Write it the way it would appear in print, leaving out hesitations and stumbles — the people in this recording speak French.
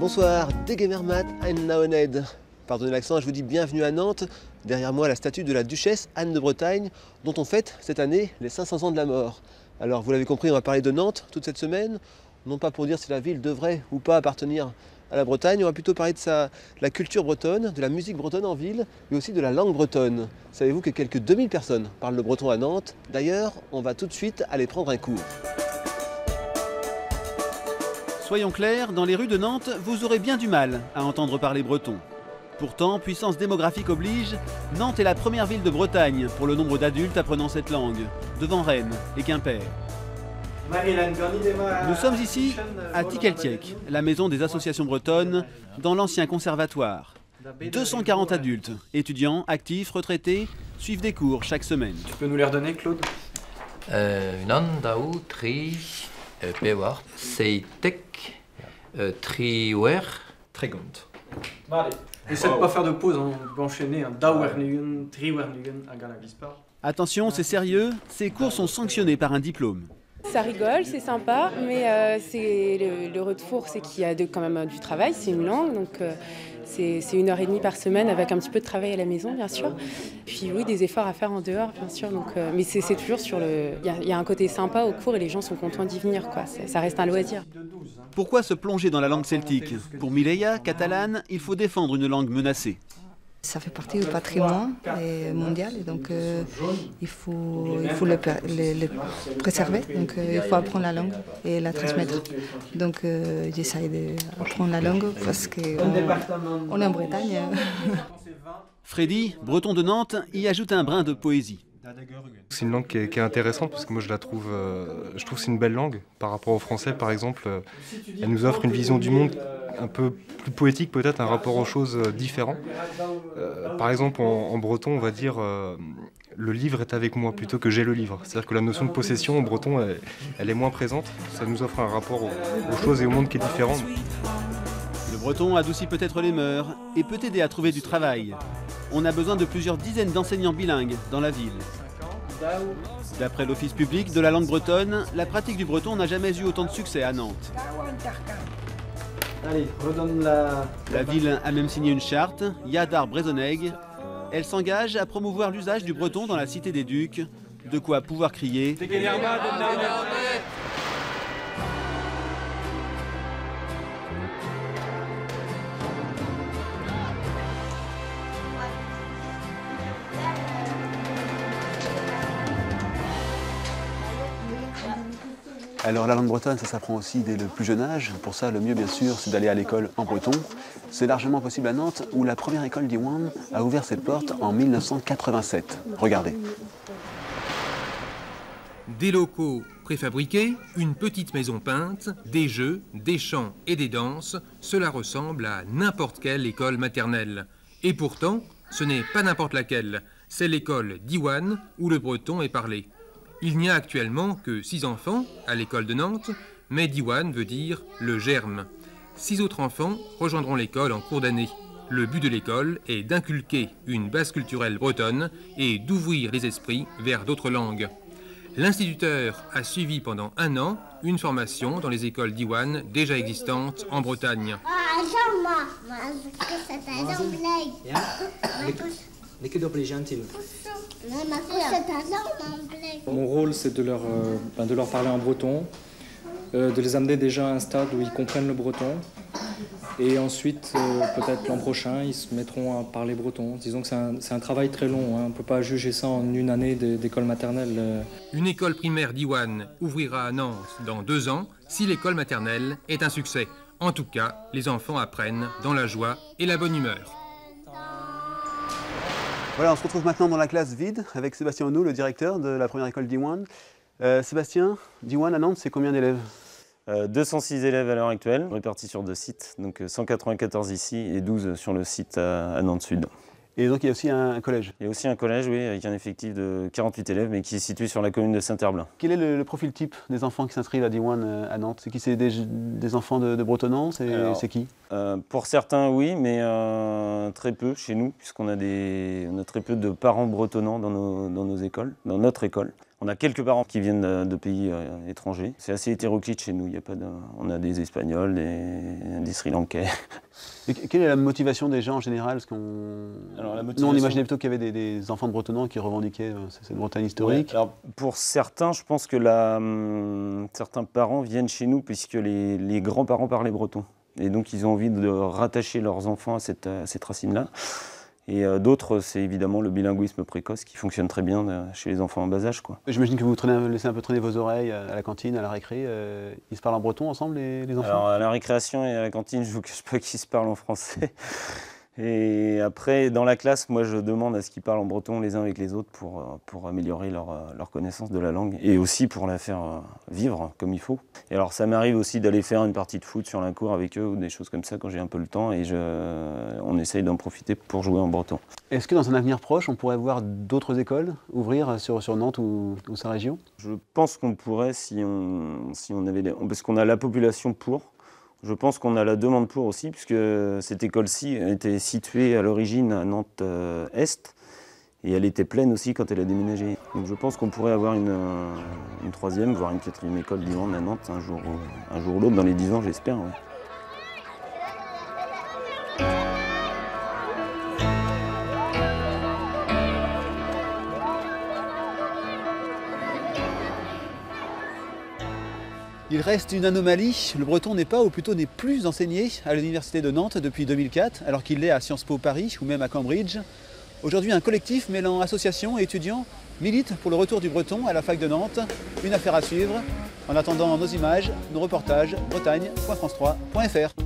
Bonsoir, Degemermat ein Naoned. Pardonnez l'accent, je vous dis bienvenue à Nantes. Derrière moi, la statue de la duchesse Anne de Bretagne, dont on fête cette année les 500 ans de la mort. Alors, vous l'avez compris, on va parler de Nantes toute cette semaine. Non pas pour dire si la ville devrait ou pas appartenir à la Bretagne, on va plutôt parler de la culture bretonne, de la musique bretonne en ville, mais aussi de la langue bretonne. Savez-vous que quelques 2000 personnes parlent le breton à Nantes? D'ailleurs, on va tout de suite aller prendre un cours. Soyons clairs, dans les rues de Nantes, vous aurez bien du mal à entendre parler breton. Pourtant, puissance démographique oblige, Nantes est la première ville de Bretagne pour le nombre d'adultes apprenant cette langue, devant Rennes et Quimper. Nous sommes ici à Tikeltiek, la maison des associations bretonnes, dans l'ancien conservatoire. 240 adultes, étudiants, actifs, retraités, suivent des cours chaque semaine. Tu peux nous les redonner, Claude? Nan, dao, tri, pewar, seitek, triwer, tregont. Essaie de pas faire de pause, hein. On peut enchaîner. Dauernugen, triwernugen, agalagispar. Attention, c'est sérieux, ces cours sont sanctionnés par un diplôme. Ça rigole, c'est sympa, mais le retour, c'est qu'il y a quand même du travail, c'est une langue, donc c'est 1h30 par semaine avec un petit peu de travail à la maison, bien sûr. Puis oui, des efforts à faire en dehors, bien sûr, donc, mais c'est toujours sur le... Il y a un côté sympa au cours et les gens sont contents d'y venir, quoi. Ça reste un loisir. Pourquoi se plonger dans la langue celtique? Pour Mireia, catalane, il faut défendre une langue menacée. Ça fait partie du patrimoine mondial et donc il faut le préserver, donc il faut apprendre la langue et la transmettre. Donc j'essaie d'apprendre la langue parce qu'on est en Bretagne. Freddy, breton de Nantes, y ajoute un brin de poésie. C'est une langue qui est intéressante parce que moi je trouve que c'est une belle langue par rapport au français par exemple. Elle nous offre une vision du monde un peu plus poétique, peut-être un rapport aux choses différent. Par exemple en breton on va dire le livre est avec moi plutôt que j'ai le livre. C'est-à-dire que la notion de possession en breton elle est moins présente. Ça nous offre un rapport aux choses et au monde qui est différent. Le breton adoucit peut-être les mœurs et peut aider à trouver du travail. On a besoin de plusieurs dizaines d'enseignants bilingues dans la ville. D'après l'Office public de la langue bretonne, la pratique du breton n'a jamais eu autant de succès à Nantes. Allez, redonne la... La ville a même signé une charte, Yadar Brezoneg. Elle s'engage à promouvoir l'usage du breton dans la cité des Ducs, de quoi pouvoir crier... Alors la langue bretonne, ça s'apprend aussi dès le plus jeune âge. Pour ça, le mieux bien sûr, c'est d'aller à l'école en breton. C'est largement possible à Nantes, où la première école d'Iwan a ouvert ses portes en 1987. Regardez. Des locaux préfabriqués, une petite maison peinte, des jeux, des chants et des danses, cela ressemble à n'importe quelle école maternelle. Et pourtant, ce n'est pas n'importe laquelle, c'est l'école d'Iwan où le breton est parlé. Il n'y a actuellement que 6 enfants à l'école de Nantes, mais Diwan veut dire le germe. 6 autres enfants rejoindront l'école en cours d'année. Le but de l'école est d'inculquer une base culturelle bretonne et d'ouvrir les esprits vers d'autres langues. L'instituteur a suivi pendant 1 an une formation dans les écoles d'Iwan déjà existantes en Bretagne. Mon rôle, c'est de leur parler en breton, de les amener déjà à un stade où ils comprennent le breton. Et ensuite, peut-être l'an prochain, ils se mettront à parler breton. Disons que c'est un travail très long, hein. On ne peut pas juger ça en une année d'école maternelle. Une école primaire d'Iwan ouvrira à Nantes dans 2 ans si l'école maternelle est un succès. En tout cas, les enfants apprennent dans la joie et la bonne humeur. Voilà, on se retrouve maintenant dans la classe vide avec Sébastien Onou, le directeur de la première école d'Iwan. Sébastien, d'Iwan à Nantes, c'est combien d'élèves? 206 élèves à l'heure actuelle, répartis sur 2 sites, donc 194 ici et 12 sur le site à Nantes Sud. Et donc il y a aussi un collège? Il y a aussi un collège, oui, avec un effectif de 48 élèves, mais qui est situé sur la commune de Saint-Herblain. Quel est le profil type des enfants qui s'inscrivent à Diwan à Nantes? C'est qui? C'est des enfants de bretonnants? C'est qui? Pour certains, oui, mais très peu chez nous, puisqu'on a très peu de parents bretonnants dans nos écoles, dans notre école. On a quelques parents qui viennent de pays étrangers. C'est assez hétéroclite chez nous. Il y a pas on a des Espagnols, des Sri Lankais. Et quelle est la motivation des gens en général? Parce nous, on imaginait plutôt qu'il y avait des enfants de bretonnants qui revendiquaient cette Bretagne historique. Ouais, alors, pour certains, je pense que certains parents viennent chez nous puisque les grands-parents parlaient breton. Et donc, ils ont envie de rattacher leurs enfants à cette racine-là. Et d'autres, c'est évidemment le bilinguisme précoce qui fonctionne très bien chez les enfants en bas âge, quoi. J'imagine que vous laissez un peu traîner vos oreilles à la cantine, à la récré. Ils se parlent en breton ensemble, les enfants? Alors à la récréation et à la cantine, je ne vous cache pas qu'ils se parlent en français. Et après, dans la classe, moi je demande à ce qu'ils parlent en breton les uns avec les autres pour améliorer leur connaissance de la langue et aussi pour la faire vivre comme il faut. Et alors ça m'arrive aussi d'aller faire une partie de foot sur la cour avec eux ou des choses comme ça quand j'ai un peu le temps et on essaye d'en profiter pour jouer en breton. Est-ce que dans un avenir proche, on pourrait voir d'autres écoles ouvrir sur Nantes ou sa région? Je pense qu'on pourrait si on avait parce qu'on a la population pour. Je pense qu'on a la demande pour aussi, puisque cette école-ci était située à l'origine à Nantes-Est, et elle était pleine aussi quand elle a déménagé. Donc je pense qu'on pourrait avoir une troisième, voire une quatrième école vivante à Nantes un jour ou l'autre, dans les 10 ans, j'espère. Ouais. Il reste une anomalie, le breton n'est pas, ou plutôt n'est plus enseigné à l'Université de Nantes depuis 2004, alors qu'il l'est à Sciences Po Paris ou même à Cambridge. Aujourd'hui, un collectif mêlant associations et étudiants milite pour le retour du breton à la fac de Nantes. Une affaire à suivre. En attendant nos images, nos reportages, bretagne.france3.fr.